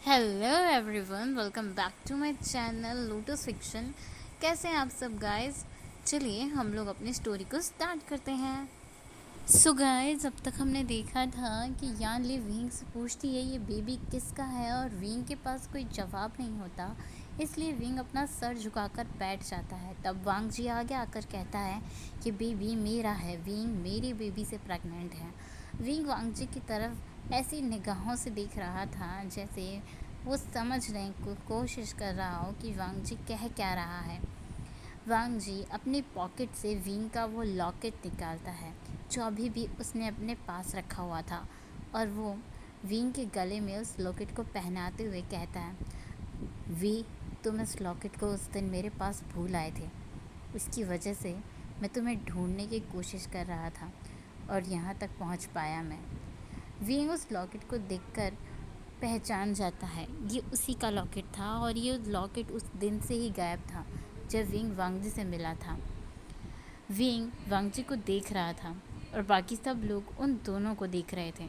Hello everyone, welcome back to my channel Lotus Fiction. कैसे हैं आप सब गाइस? चलिए हम लोग अपनी स्टोरी को स्टार्ट करते हैं। सो गाइस, अब तक हमने देखा था कि यान ली विंग से पूछती है ये बेबी किसका है और विंग के पास कोई जवाब नहीं होता, इसलिए विंग अपना सर झुकाकर बैठ जाता है। तब वांग जी आगे आकर कहता है कि बेबी मेरा है, विंग मेरी बेबी से प्रेग्नेंट है। विंग वांग जी की तरफ ऐसी निगाहों से देख रहा था जैसे वो समझने की कोशिश कर रहा हो कि वांग जी कह क्या रहा है। वांग जी अपनी पॉकेट से विंग का वो लॉकेट निकालता है जो अभी भी उसने अपने पास रखा हुआ था, और वो विंग के गले में उस लॉकेट को पहनाते हुए कहता है, वी, तुम इस लॉकेट को उस दिन मेरे पास भूल आए थे। उसकी वजह से मैं तुम्हें ढूंढने की कोशिश कर रहा था और यहाँ तक पहुँच पाया मैं। विंग उस लॉकेट को देखकर पहचान जाता है ये उसी का लॉकेट था, और ये लॉकेट उस दिन से ही गायब था जब विंग वांगजी से मिला था। विंग वांगजी को देख रहा था और बाकी सब लोग उन दोनों को देख रहे थे।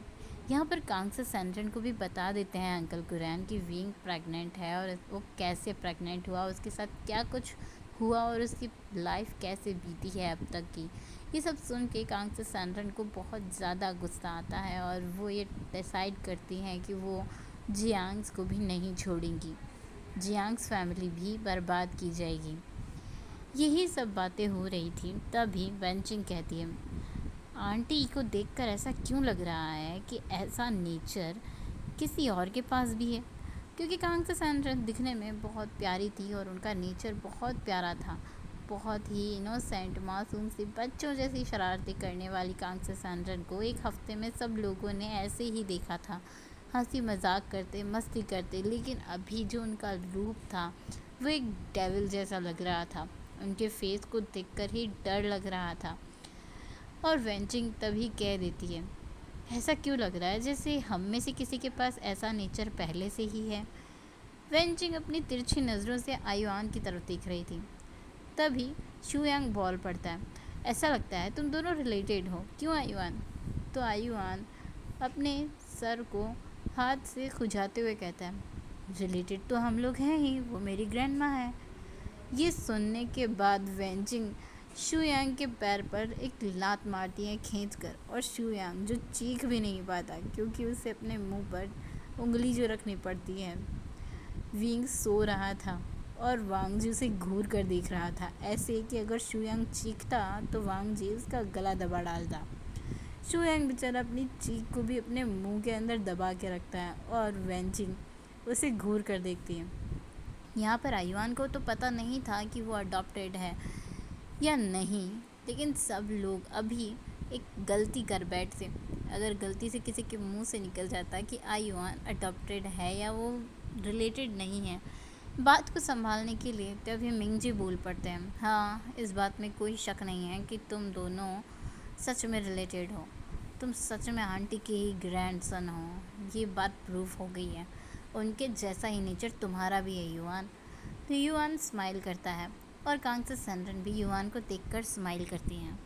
यहाँ पर कांग से सैंड्रन को भी बता देते हैं अंकल कुरैन कि विंग प्रेग्नेंट है और वो कैसे प्रेग्नेंट हुआ, उसके साथ क्या कुछ हुआ और उसकी लाइफ कैसे बीती है अब तक की। ये सब सुन के कांग से सैंड्रन को बहुत ज़्यादा गुस्सा आता है और वो ये डिसाइड करती हैं कि वो जियांग्स को भी नहीं छोड़ेंगी, जियांग्स फैमिली भी बर्बाद की जाएगी। यही सब बातें हो रही थी तभी वेंचिंग कहती है, आंटी को देखकर ऐसा क्यों लग रहा है कि ऐसा नेचर किसी और के पास भी है, क्योंकि कांग से सैंड्रन दिखने में बहुत प्यारी थी और उनका नेचर बहुत प्यारा था। बहुत ही इनोसेंट, मासूम सी बच्चों जैसी शरारतें करने वाली कांग से सैंड्रन को एक हफ्ते में सब लोगों ने ऐसे ही देखा था, हंसी मजाक करते, मस्ती करते। लेकिन अभी जो उनका रूप था वो एक डेविल जैसा लग रहा था। उनके फेस को देखकर ही डर लग रहा था। और वेंचिंग तभी कह देती है, ऐसा क्यों लग रहा है जैसे हम में से किसी के पास ऐसा नेचर पहले से ही है। वेंचिंग अपनी तिरछी नज़रों से आयुआन की तरफ देख रही थी। तभी शुयांग बॉल पड़ता है, ऐसा लगता है तुम दोनों रिलेटेड हो, क्यों आयुआन? तो आयुआन अपने सर को हाथ से खुजाते हुए कहता है, रिलेटेड तो हम लोग हैं ही, वो मेरी ग्रैंड माँ है। ये सुनने के बाद वेंचिंग शुयांग के पैर पर एक लात मारती है खींचकर, और शुयांग जो चीख भी नहीं पाता क्योंकि उसे अपने मुंह पर उंगली जो रखनी पड़ती है। विंग सो रहा था और वांग जी उसे घूर कर देख रहा था, ऐसे कि अगर शुयांग चीखता तो वांग जी उसका गला दबा डालता। शुयांग बेचारा अपनी चीख को भी अपने मुंह के अंदर दबा के रखता है और वेंचिंग उसे घूर कर देखती है। यहाँ पर आयुआन को तो पता नहीं था कि वो अडॉप्टेड है या नहीं, लेकिन सब लोग अभी एक गलती कर बैठते। अगर गलती से किसी के मुंह से निकल जाता कि आयुआन अडॉप्टेड है या वो रिलेटेड नहीं है, बात को संभालने के लिए तभी मिंगजी बोल पड़ते हैं, हाँ इस बात में कोई शक नहीं है कि तुम दोनों सच में रिलेटेड हो, तुम सच में आंटी के ही ग्रैंडसन हो, ये बात प्रूफ हो गई है। उनके जैसा ही नेचर तुम्हारा भी है युआन। तो युआन स्माइल करता है और कांग से सैंड्रन भी युआन को देखकर स्माइल करती हैं।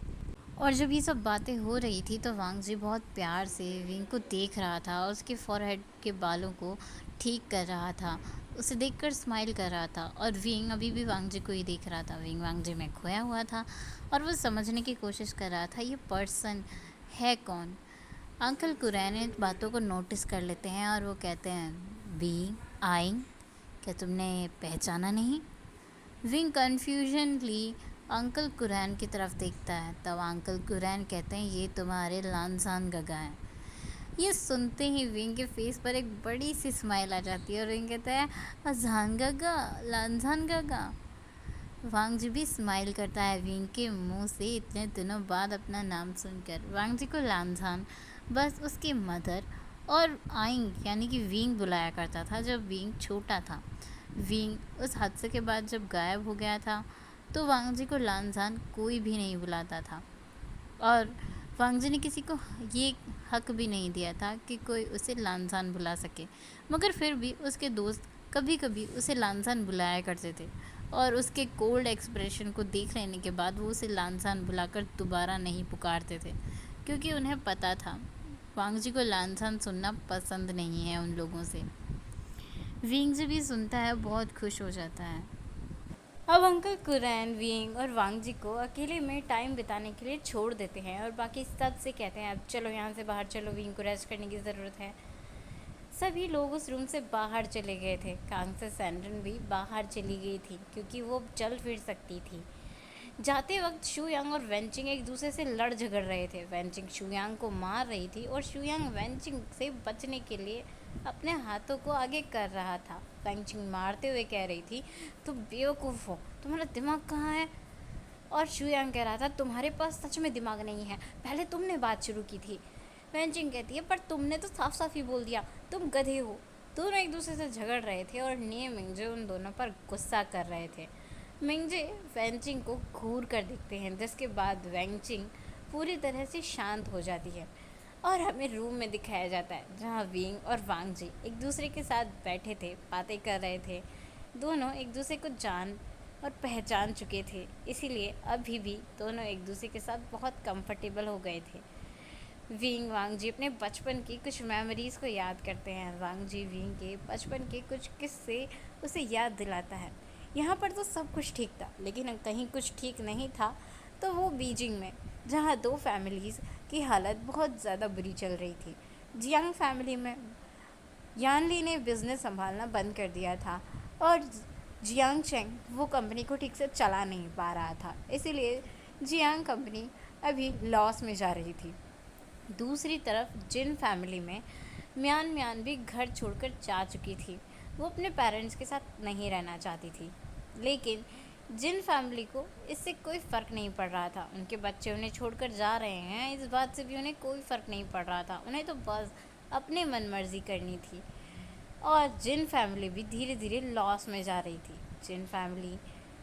और जब ये सब बातें हो रही थी तो वांग जी बहुत प्यार से विंग को देख रहा था और उसके फॉरहेड के बालों को ठीक कर रहा था, उसे देखकर स्माइल कर रहा था। और विंग अभी भी वांग जी को ही देख रहा था। विंग वांग जी में खोया हुआ था और वो समझने की कोशिश कर रहा था ये पर्सन है कौन। अंकल कुरैन बातों को नोटिस कर लेते हैं और वो कहते हैं, बी आइंग, क्या तुमने पहचाना नहीं? विंग कन्फ्यूजनली अंकल कुरैन की तरफ देखता है। तब अंकल कुरैन कहते हैं, ये तुम्हारे लानसान गगा हैं। ये सुनते ही विंग के फेस पर एक बड़ी सी स्माइल आ जाती है और विंग कहता है, अजान गगा, लानसान गगा। वांग जी भी स्माइल करता है विंग के मुंह से इतने दिनों बाद अपना नाम सुनकर। वांग जी को लानसान बस उसकी मदर और आइंग यानी कि विंग बुलाया करता था जब विंग छोटा था। विंग उस हादसे के बाद जब गायब हो गया था तो वांग जी को लानसान कोई भी नहीं बुलाता था, और वांग जी ने किसी को ये हक भी नहीं दिया था कि कोई उसे लानसान बुला सके। मगर फिर भी उसके दोस्त कभी कभी उसे लानसान बुलाया करते थे, और उसके कोल्ड एक्सप्रेशन को देख लेने के बाद वो उसे लानसान बुलाकर दोबारा नहीं पुकारते थे, क्योंकि उन्हें पता था वांग जी को लानसान सुनना पसंद नहीं है उन लोगों से। विंग जब ये सुनता है बहुत खुश हो जाता है। अब अंकल कुरैन विंग और वांग जी को अकेले में टाइम बिताने के लिए छोड़ देते हैं और बाकी सब से कहते हैं अब चलो यहाँ से बाहर चलो, विंग को रेस्ट करने की ज़रूरत है। सभी लोग उस रूम से बाहर चले गए थे। कांग से सैंडन भी बाहर चली गई थी क्योंकि वो चल फिर सकती थी। जाते वक्त शुयांग और वेंचिंग एक दूसरे से लड़ झगड़ रहे थे। वेंचिंग शुयांग को मार रही थी और शुयांग वेंचिंग से बचने के लिए अपने हाथों को आगे कर रहा था। वेंचिंग मारते हुए कह रही थी तुम बेवकूफ़ हो, तुम्हारा दिमाग कहाँ है। और शुयांग कह रहा था तुम्हारे पास सच में दिमाग नहीं है, पहले तुमने बात शुरू की थी। वेंचिंग कहती है पर तुमने तो साफ साफ ही बोल दिया, तुम गधे हो। दोनों एक दूसरे से झगड़ रहे थे और निये मिंगजे उन दोनों पर गुस्सा कर रहे थे। मिंगजे वेंचिंग को घूर कर देखते हैं, जिसके बाद वेंचिंग पूरी तरह से शांत हो जाती है और हमें रूम में दिखाया जाता है जहाँ विंग और वांग जी एक दूसरे के साथ बैठे थे, बातें कर रहे थे। दोनों एक दूसरे को जान और पहचान चुके थे, इसीलिए अभी भी दोनों एक दूसरे के साथ बहुत कंफर्टेबल हो गए थे। विंग वांग जी अपने बचपन की कुछ मेमोरीज़ को याद करते हैं। वांग जी विंग के बचपन के कुछ किस्से उसे याद दिलाता है। यहाँ पर तो सब कुछ ठीक था, लेकिन कहीं कुछ ठीक नहीं था तो वो बीजिंग में, जहाँ दो फैमिलीज़ की हालत बहुत ज़्यादा बुरी चल रही थी। जियांग फैमिली में यानली ने बिज़नेस संभालना बंद कर दिया था और जियांग चेंग वो कंपनी को ठीक से चला नहीं पा रहा था, इसीलिए जियांग कंपनी अभी लॉस में जा रही थी। दूसरी तरफ जिन फैमिली में म्यान म्यान भी घर छोड़कर जा चुकी थी। वो अपने पेरेंट्स के साथ नहीं रहना चाहती थी, लेकिन जिन फैमिली को इससे कोई फ़र्क नहीं पड़ रहा था। उनके बच्चे उन्हें छोड़कर जा रहे हैं, इस बात से भी उन्हें कोई फ़र्क नहीं पड़ रहा था। उन्हें तो बस अपनी मनमर्जी करनी थी। और जिन फैमिली भी धीरे धीरे लॉस में जा रही थी। जिन फैमिली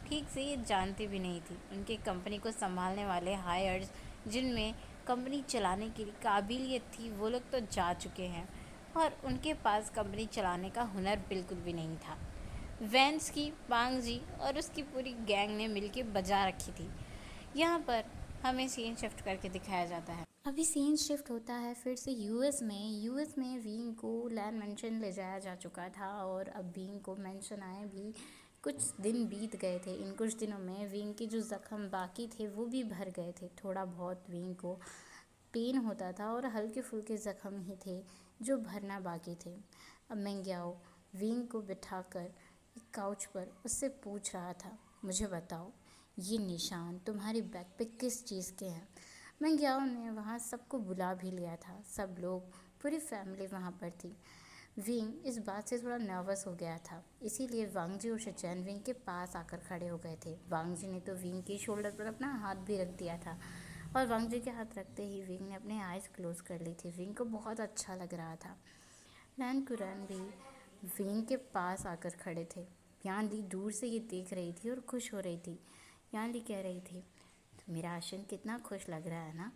ठीक से ये जानती भी नहीं थी। उनके कंपनी को संभालने वाले हायर्स, जिनमें कंपनी चलाने की काबिलियत थी, वो लोग तो जा चुके हैं और उनके पास कंपनी चलाने का हुनर बिल्कुल भी नहीं था। वेंस की पांग जी और उसकी पूरी गैंग ने मिलके बजा रखी थी। यहाँ पर हमें सीन शिफ्ट करके दिखाया जाता है। अभी सीन शिफ्ट होता है फिर से यूएस में विंग को लैंड मेंशन ले जाया जा चुका था और अब विंग को मेंशन आए भी कुछ दिन बीत गए थे। इन कुछ दिनों में विंग के जो ज़ख्म बाकी थे वो भी भर गए थे। थोड़ा बहुत विंग को पेन होता था और हल्के फुल्के ज़ख्म ही थे जो भरना बाकी थे। अब मेंग्याओ विंग को बिठाकर एक काउच पर उससे पूछ रहा था, मुझे बताओ ये निशान तुम्हारी बैक पे किस चीज़ के हैं। मेंग्याओ ने वहाँ सबको बुला भी लिया था, सब लोग, पूरी फैमिली वहाँ पर थी। विंग इस बात से थोड़ा नर्वस हो गया था, इसीलिए वांग जी और शिचैन विंग के पास आकर खड़े हो गए थे। वांग जी ने तो विंग के शोल्डर पर अपना हाथ भी रख दिया था और वांग जी के हाथ रखते ही विंग ने अपने आइज़ क्लोज कर ली थी। विंग को बहुत अच्छा लग रहा था। लैन कुरैन भी विंग के पास आकर खड़े थे। यान ली दूर से ये देख रही थी और खुश हो रही थी। यान ली कह रही थी तो मेरा आशन कितना खुश लग रहा है ना।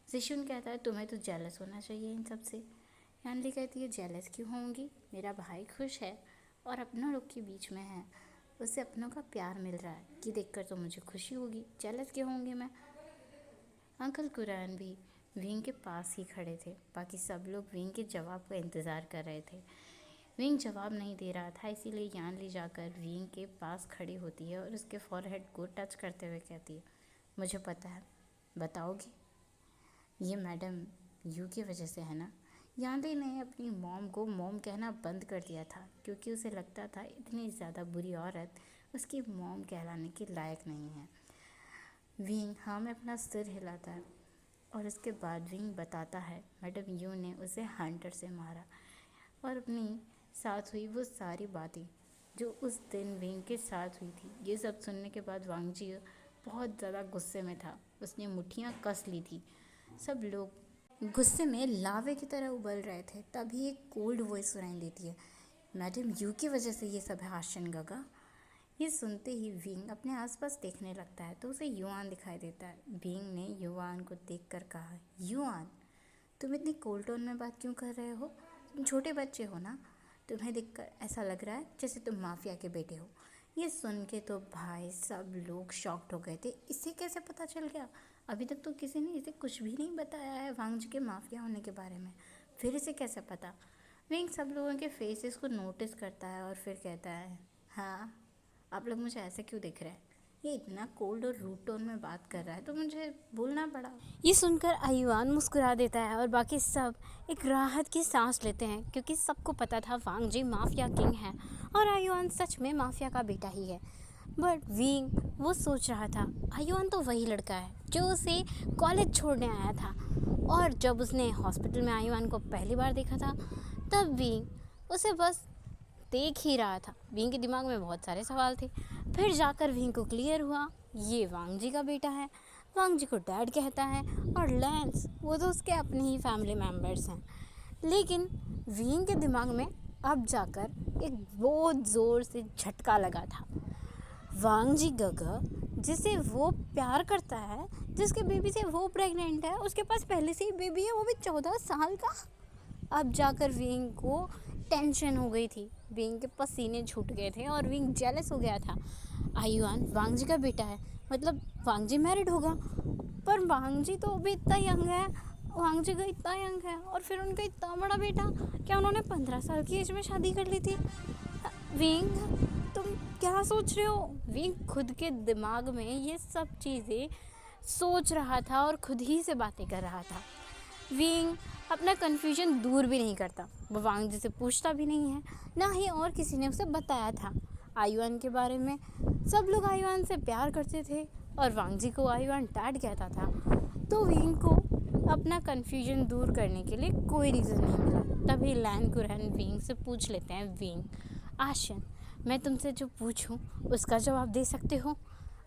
जिशुन कहता है तुम्हें तो जेलस होना चाहिए इन सब से। यान ली कहती है जेलस क्यों होंगी, मेरा भाई खुश है और अपनों लोग के बीच में है, उसे अपनों का प्यार मिल रहा है, ये देखकर तो मुझे खुशी होगी, जेलस क्यों होंगी मैं। अंकल कुरैन भी विंग के पास ही खड़े थे। बाकी सब लोग विंग के जवाब का इंतज़ार कर रहे थे। विंग जवाब नहीं दे रहा था, इसीलिए यान ली जाकर विंग के पास खड़ी होती है और उसके फॉरहेड को टच करते हुए कहती है, मुझे पता है, बताओगी, ये मैडम यू की वजह से है ना। यान ली ने अपनी मॉम को मॉम कहना बंद कर दिया था क्योंकि उसे लगता था इतनी ज़्यादा बुरी औरत उसकी मॉम कहलाने के लायक नहीं है। विंग हाँ में अपना सिर हिलाता है और उसके बाद विंग बताता है मैडम यू ने उसे हंटर से मारा और अपनी साथ हुई वो सारी बातें जो उस दिन विंग के साथ हुई थी। ये सब सुनने के बाद वांग जी बहुत ज़्यादा गुस्से में था, उसने मुट्ठियाँ कस ली थी। सब लोग गुस्से में लावे की तरह उबल रहे थे। तभी एक कोल्ड वॉइस सुनाई देती है, मैडम यू की वजह से ये सब है आशन गगा। ये सुनते ही विंग अपने आसपास देखने लगता है तो उसे युआन दिखाई देता है। विंग ने युआन को देखकर कहा, युआन तुम इतनी कोल्ड टोन में बात क्यों कर रहे हो, तुम छोटे बच्चे हो ना, तुम्हें देखकर ऐसा लग रहा है जैसे तुम माफिया के बेटे हो। ये सुन के तो भाई सब लोग शॉक्ड हो गए थे, इसे कैसे पता चल गया, अभी तक तो किसी ने इसे कुछ भी नहीं बताया है वांग जी के माफिया होने के बारे में, फिर इसे कैसे पता। विंग सब लोगों के फेसेस को नोटिस करता है और फिर कहता है, हाँ आप लोग मुझे ऐसे क्यों देख रहे हैं, ये इतना कोल्ड और रूड टोन में बात कर रहा है तो मुझे बोलना पड़ा। ये सुनकर आयुआन मुस्कुरा देता है और बाकी सब एक राहत की सांस लेते हैं, क्योंकि सबको पता था वांग जी माफिया किंग है और आयुआन सच में माफिया का बेटा ही है। बट विंग वो सोच रहा था, आयुआन तो वही लड़का है जो उसे कॉलेज छोड़ने आया था, और जब उसने हॉस्पिटल में आयुआन को पहली बार देखा था तब विंग उसे बस देख ही रहा था। विंग के दिमाग में बहुत सारे सवाल थे। फिर जाकर विंग को क्लियर हुआ, ये वांग जी का बेटा है। वांग जी को डैड कहता है और लैंस वो तो उसके अपने ही फैमिली मेम्बर्स हैं। लेकिन विंग के दिमाग में अब जाकर एक बहुत ज़ोर से झटका लगा था। वांग जी गगा जिसे वो प्यार करता है, जिसके बेबी से वो प्रेग्नेंट है, उसके पास पहले से ही बेबी है, वो भी 14 साल का। अब जाकर विंग को टेंशन हो गई थी, विंग के पसीने छूट गए थे और विंग जेलस हो गया था। आयुआन वांग जी का बेटा है, मतलब वांग जी मैरिड होगा, पर वांग जी तो अभी इतना यंग है, वांग जी का इतना यंग है और फिर उनका इतना बड़ा बेटा। क्या उन्होंने 15 साल की एज में शादी कर ली थी? विंग तुम क्या सोच रहे हो? विंग खुद के दिमाग में ये सब चीज़ें सोच रहा था और खुद ही से बातें कर रहा था। विंग अपना कन्फ्यूजन दूर भी नहीं करता, वो वांग जी से पूछता भी नहीं है, ना ही और किसी ने उसे बताया था आयुआन के बारे में। सब लोग आयुआन से प्यार करते थे और वांग जी को आयुआन डैड कहता था, तो विंग को अपना कन्फ्यूजन दूर करने के लिए कोई रीज़न नहीं मिला। तभी लैन कुरैन विंग से पूछ लेते हैं, विंग आशन मैं तुमसे जो पूछूं उसका जवाब दे सकते हो?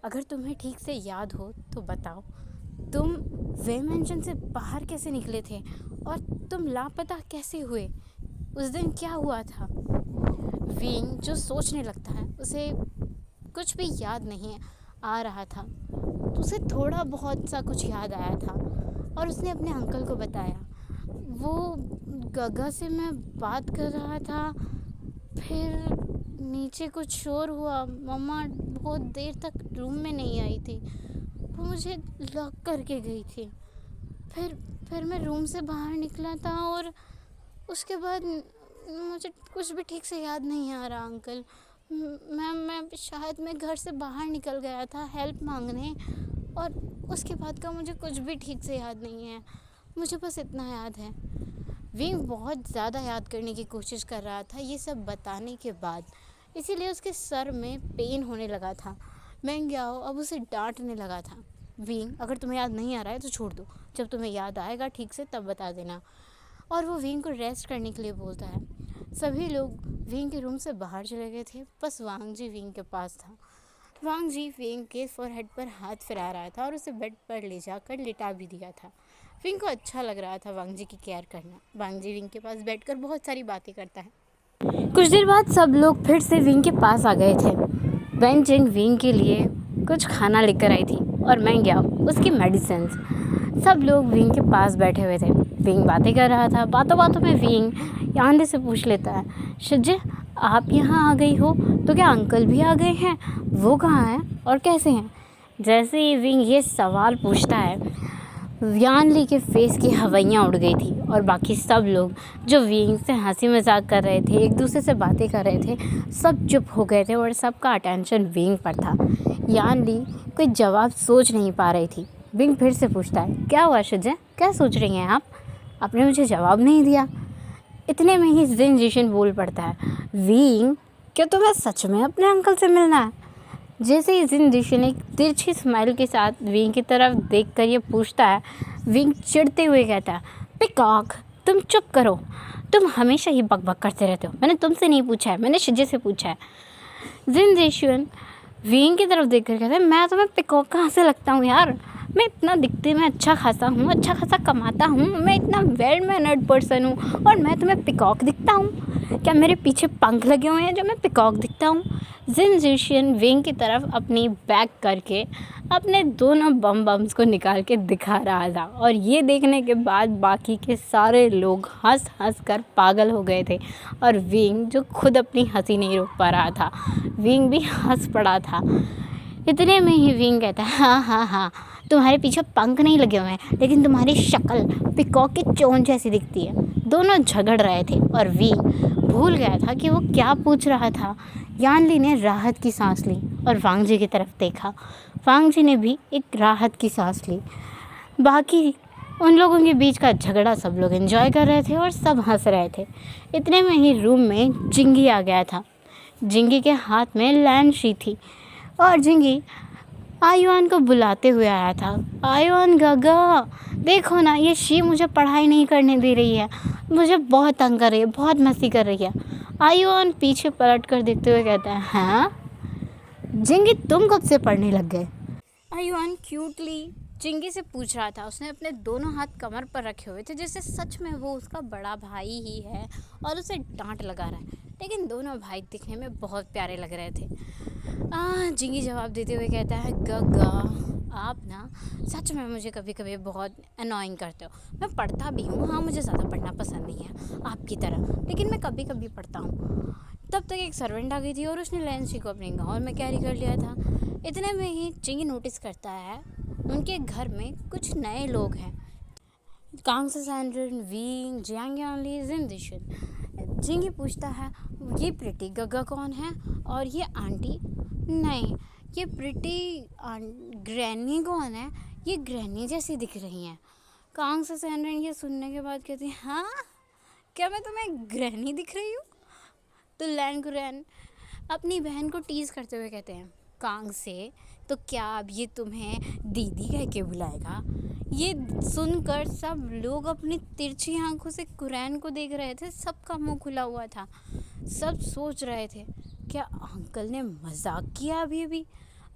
अगर तुम्हें ठीक से याद हो तो बताओ, तुम वे मेंशन से बाहर कैसे निकले थे और तुम लापता कैसे हुए? उस दिन क्या हुआ था? विंग जो सोचने लगता है उसे कुछ भी याद नहीं आ रहा था, तो उसे थोड़ा बहुत सा कुछ याद आया था और उसने अपने अंकल को बताया, वो गगा से मैं बात कर रहा था, फिर नीचे कुछ शोर हुआ, मम्मा बहुत देर तक रूम में नहीं आई थी, वो मुझे लॉक करके गई थी। फिर मैं रूम से बाहर निकला था और उसके बाद मुझे कुछ भी ठीक से याद नहीं आ रहा अंकल। मैं घर से बाहर निकल गया था हेल्प मांगने, और उसके बाद का मुझे कुछ भी ठीक से याद नहीं है, मुझे बस इतना याद है। विंग बहुत ज़्यादा याद करने की कोशिश कर रहा था ये सब बताने के बाद, इसीलिए उसके सर में पेन होने लगा था। मैंग्याओ अब उसे डांटने लगा था, विंग अगर तुम्हें याद नहीं आ रहा है तो छोड़ दो, जब तुम्हें याद आएगा ठीक से तब बता देना। और वो विंग को रेस्ट करने के लिए बोलता है। सभी लोग विंग के रूम से बाहर चले गए थे, बस वांग जी विंग के पास था। वांग जी विंग के फोरहेड पर हाथ फिरा रहा था और उसे बेड पर ले जाकर लिटा भी दिया था। विंग को अच्छा लग रहा था वांग जी की केयर करना। वांग जी विंग के पास बैठकर बहुत सारी बातें करता है। कुछ देर बाद सब लोग फिर से विंग के पास आ गए थे। वेन जिंग विंग के लिए कुछ खाना लेकर आई थी और मैंग्याओ उसकी मेडिसिन। सब लोग विंग के पास बैठे हुए थे। विंग बातें कर रहा था, बातों बातों में विंग यांदे से पूछ लेता है, शिजे आप यहाँ आ गई हो तो क्या अंकल भी आ गए हैं, वो कहाँ हैं और कैसे हैं? जैसे ही विंग ये सवाल पूछता है, यानली के फेस की हवाइयाँ उड़ गई थी और बाकी सब लोग जो विंग से हंसी मजाक कर रहे थे, एक दूसरे से बातें कर रहे थे, सब चुप हो गए थे और सबका अटेंशन विंग पर था। यानली कोई जवाब सोच नहीं पा रही थी। विंग फिर से पूछता है, क्या हुआ शिजे, क्या सोच रही हैं आप? आपने मुझे जवाब नहीं दिया। इतने में ही जिन जिशन बोल पड़ता है, विंग क्या तुम्हें सच में अपने अंकल से मिलना है? जैसे ही जिन जिशन एक तिरछी स्माइल के साथ विंग की तरफ देखकर ये पूछता है, विंग चिढ़ते हुए कहता है, पिकॉक तुम चुप करो, तुम हमेशा ही बकबक करते रहते हो, मैंने तुमसे नहीं पूछा है, मैंने शिजे से पूछा है। जिन जिशन विंग की तरफ देखकर कहता है, मैं तुम्हें पिकॉक कहाँ से लगता हूँ यार, मैं इतना दिखते में अच्छा खासा हूँ, अच्छा खासा कमाता हूँ, मैं इतना वेल मैनर्ड पर्सन हूँ और मैं तुम्हें पिकॉक दिखता हूँ? क्या मेरे पीछे पंख लगे हुए हैं जो मैं पिकॉक दिखता हूँ? जिन जिशियन विंग की तरफ अपनी बैक करके अपने दोनों बम्स को निकाल के दिखा रहा था और ये देखने के बाद बाकी के सारे लोग हंस हंस कर पागल हो गए थे और विंग जो खुद अपनी हंसी नहीं रोक पा रहा था, विंग भी हंस पड़ा था। इतने में ही विंग कहता है, हाँ हाँ हाँ तुम्हारे पीछे पंख नहीं लगे हुए हैं, लेकिन तुम्हारी शक्ल पिकॉक की चोंच जैसी दिखती है। दोनों झगड़ रहे थे और विंग भूल गया था कि वो क्या पूछ रहा था। यानली ने राहत की सांस ली और वांग जी की तरफ देखा। वांग जी ने भी एक राहत की सांस ली। बाकी उन लोगों के बीच का झगड़ा सब लोग एंजॉय कर रहे थे और सब हंस रहे थे। इतने में ही रूम में जिंगी आ गया था। जिंगी के हाथ में लैंड शी थी और जिंगी आयुआन को बुलाते हुए आया था। आयुआन गगा, देखो ना, ये शी मुझे पढ़ाई नहीं करने दे रही है, मुझे बहुत तंग कर रही है, बहुत मस्ती कर रही है। आयुआन पीछे पलट कर देखते हुए कहता है, हाँ जिंगी, तुम कब से पढ़ने लग गए? आयुआन क्यूटली जिंगी से पूछ रहा था। उसने अपने दोनों हाथ कमर पर रखे हुए थे, जैसे सच में वो उसका बड़ा भाई ही है और उसे डांट लगा रहा है। लेकिन दोनों भाई दिखने में बहुत प्यारे लग रहे थे। जिंगी जवाब देते हुए कहता है, गगा, आप ना सच में मुझे कभी कभी बहुत अनोइंग करते हो। मैं पढ़ता भी हूँ, हाँ, मुझे ज़्यादा पढ़ना पसंद नहीं है आपकी तरह, लेकिन मैं कभी कभी पढ़ता हूँ। तब तक एक सर्वेंट आ गई थी और उसने लैंसी को अपने गाँव में कैरी कर लिया था। इतने में ही जिंगी नोटिस करता है उनके घर में कुछ नए लोग हैं। कांग से सैंड्रन, वींग, जियांग यानली, जिंदिशन। जिंगी पूछता है, ये प्रिटी गगा कौन है और ये आंटी? नहीं, ये प्रिटी ग्रैनी कौन है? ये ग्रैनी जैसी दिख रही हैं। कांग से सैंड्रन ये सुनने के बाद कहती है, हाँ, क्या मैं तुम्हें ग्रैनी दिख रही हूँ? तो लैंड ग्रैन अपनी बहन को टीज़ करते हुए कहते हैं, कांग से, तो क्या अब ये तुम्हें दीदी कह के बुलाएगा? ये सुनकर सब लोग अपनी तिरछी आंखों से कुरैन को देख रहे थे। सबका मुंह खुला हुआ था। सब सोच रहे थे, क्या अंकल ने मजाक किया अभी?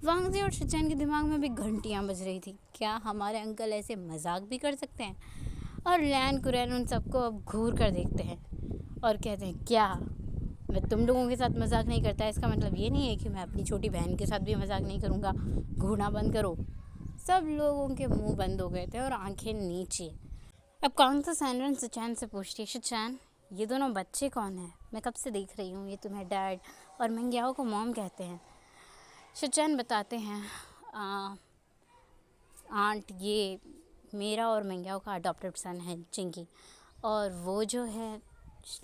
वांग जी और शिचैन के दिमाग में भी घंटियां बज रही थी, क्या हमारे अंकल ऐसे मजाक भी कर सकते हैं? और लैंड कुरैन उन सबको अब घूर कर देखते हैं और कहते हैं, क्या मैं तुम लोगों के साथ मजाक नहीं करता? इसका मतलब ये नहीं है कि मैं अपनी छोटी बहन के साथ भी मजाक नहीं करूँगा। घूरना बंद करो। सब लोगों के मुंह बंद हो गए थे और आंखें नीचे। अब कांग से सैंड्रन शिचैन से पूछती है, शिचैन, ये दोनों बच्चे कौन हैं? मैं कब से देख रही हूँ, ये तुम्हें डैड और मेंग्याओ को मॉम कहते हैं। शिचैन बताते हैं, आंट, ये मेरा और मेंग्याओ का अडॉप्टेड सन है चिंकी, और वो जो है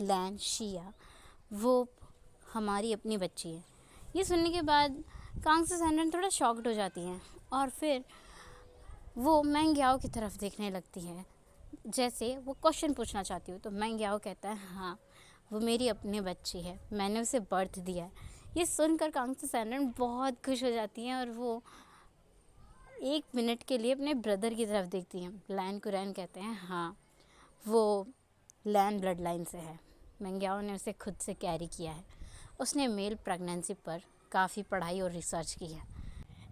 लैन शिया, वो हमारी अपनी बच्ची है। ये सुनने के बाद कांग से सैंड्रन थोड़ा शॉक्ड हो जाती हैं और फिर वो मेंग्याओ की तरफ देखने लगती है, जैसे वो क्वेश्चन पूछना चाहती हूँ। तो मेंग्याओ कहता है, हाँ, वो मेरी अपनी बच्ची है, मैंने उसे बर्थ दिया है। ये सुनकर कांग से सैंड्रन बहुत खुश हो जाती हैं और वो 1 मिनट के लिए अपने ब्रदर की तरफ देखती हैं। लैन कुरैन कहते हैं, हाँ, वो लैन ब्लड लाइन से है, मेंग्याओ ने उसे खुद से कैरी किया है। उसने मेल प्रेगनेंसी पर काफ़ी पढ़ाई और रिसर्च की है।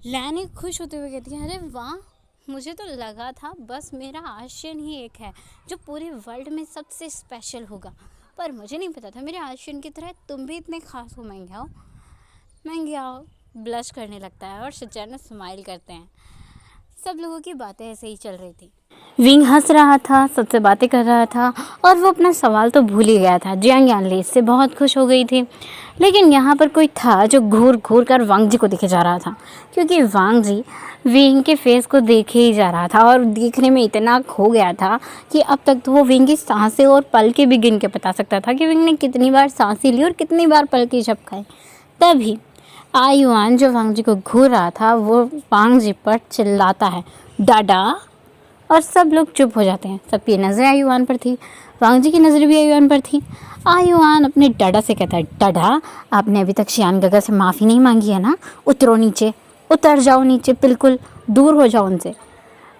लैन खुश होते हुए कहती है, अरे वाह, मुझे तो लगा था बस मेरा आशियन ही एक है जो पूरे वर्ल्ड में सबसे स्पेशल होगा, पर मुझे नहीं पता था मेरे आशियन की तरह तुम भी इतने खास हो मेंग्याओ। मेंग्याओ ब्लश करने लगता है और शिचैन स्माइल करते हैं। सब लोगों की बातें ऐसे ही चल रही थी। विंग हंस रहा था, सबसे बातें कर रहा था और वो अपना सवाल तो भूल ही गया था। जियांग यानली इससे बहुत खुश हो गई थी, लेकिन यहाँ पर कोई था जो घूर घूर कर वांग जी को देखे जा रहा था, क्योंकि वांग जी विंग के फेस को देखे ही जा रहा था और देखने में इतना खो गया था कि अब तक तो वो विंग की सांसें और पल के भी गिन के बता सकता था कि विंग ने कितनी बार सांसें ली और कितनी बार पल की झपकाई। तभी आयुआन जो वांग जी को घूर रहा था वो वांग जी पर चिल्लाता है, डाडा, और सब लोग चुप हो जाते हैं। सबकी नज़रें आयुआन पर थी, वांग जी की नज़रें भी आयुआन पर थी। आयुआन अपने डाडा से कहता है, डाडा, आपने अभी तक शियान गगा से माफ़ी नहीं मांगी है ना? उतरो नीचे, उतर जाओ नीचे, बिल्कुल दूर हो जाओ उनसे।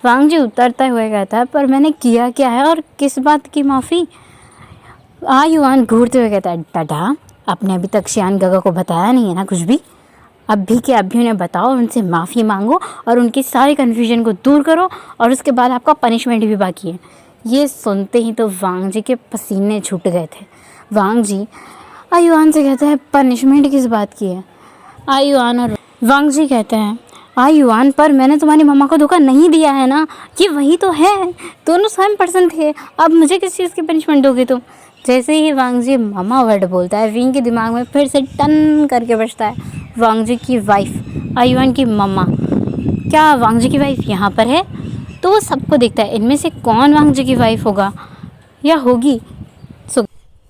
वांग जी उतरता हुए कहता है, पर मैंने किया क्या है और किस बात की माफ़ी? आयुआन घूरते हुए कहता है, डाडा, आपने अभी तक शियान गगा को बताया नहीं है ना कुछ भी? अभी के अभी उन्हें बताओ, उनसे माफ़ी मांगो और उनकी सारी कन्फ्यूजन को दूर करो, और उसके बाद आपका पनिशमेंट भी बाकी है। ये सुनते ही तो वांग जी के पसीने छूट गए थे। वांग जी आयुआन से कहते हैं, पनिशमेंट किस बात की है? आयुआन और वांग जी कहते हैं, आयुआन, पर मैंने तुम्हारी मम्मा को धोखा नहीं दिया है ना? ये वही तो है, दोनों सेम पर्सन थे, अब मुझे किस चीज़ की पनिशमेंट दोगे तुम? जैसे ही वांग जी मामा वर्ड बोलता है, विंग के दिमाग में फिर से टन करके बजता है, वांग जी की वाइफ, आयुआन की मम्मा। क्या वांग जी की वाइफ यहाँ पर है? तो वो सबको देखता है, इनमें से कौन वांग जी की वाइफ होगा या होगी। सो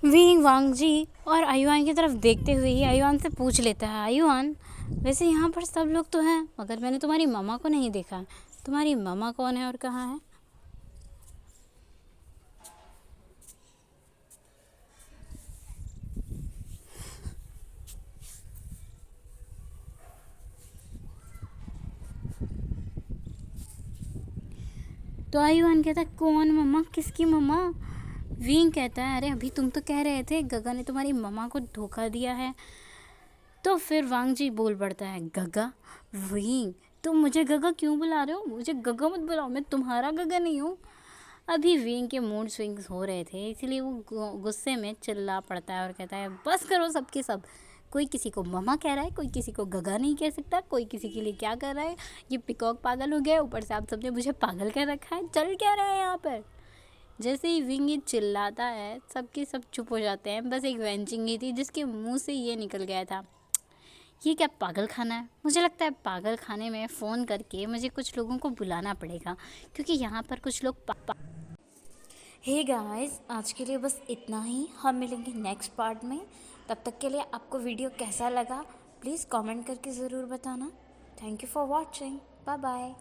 वी वांग जी और आयुआन की तरफ देखते हुए ही आयुआन से पूछ लेता है, आयुआन वैसे यहाँ पर सब लोग तो हैं मगर मैंने तुम्हारी मामा को नहीं देखा, तुम्हारी मामा कौन है और कहाँ है? तो आयुआन कहता है, कौन मम्मा, किसकी मम्मा? वींग कहता है, अरे अभी तुम तो कह रहे थे गगा ने तुम्हारी मम्मा को धोखा दिया है। तो फिर वांग जी बोल पड़ता है, गगा? वींग तुम मुझे गगा क्यों बुला रहे हो? मुझे गगा मत बुलाओ, मैं तुम्हारा गगा नहीं हूँ। अभी वींग के मूड स्विंग्स हो रहे थे, इसलिए वो गुस्से में चिल्ला पड़ता है और कहता है, बस करो सबके सब। कोई किसी को मम्मा कह रहा है, कोई किसी को गगा नहीं कह सकता, कोई किसी के लिए क्या कर रहा है। ये पिकॉक पागल हो गया, ऊपर से आप सबने मुझे पागल कर रखा है। चल क्या रहा है यहाँ पर? जैसे ही विंग ये चिल्लाता है, सबके सब चुप हो जाते हैं। बस एक वेंचिंग ही थी जिसके मुंह से ये निकल गया था, ये क्या पागल खाना है? मुझे लगता है पागल खाने में फ़ोन करके मुझे कुछ लोगों को बुलाना पड़ेगा, क्योंकि यहाँ पर कुछ लोग हे गाइस, आज के लिए बस इतना ही। हम मिलेंगे नेक्स्ट पार्ट में। तब तक के लिए आपको वीडियो कैसा लगा प्लीज़ कमेंट करके ज़रूर बताना। Thank you for watching. Bye bye.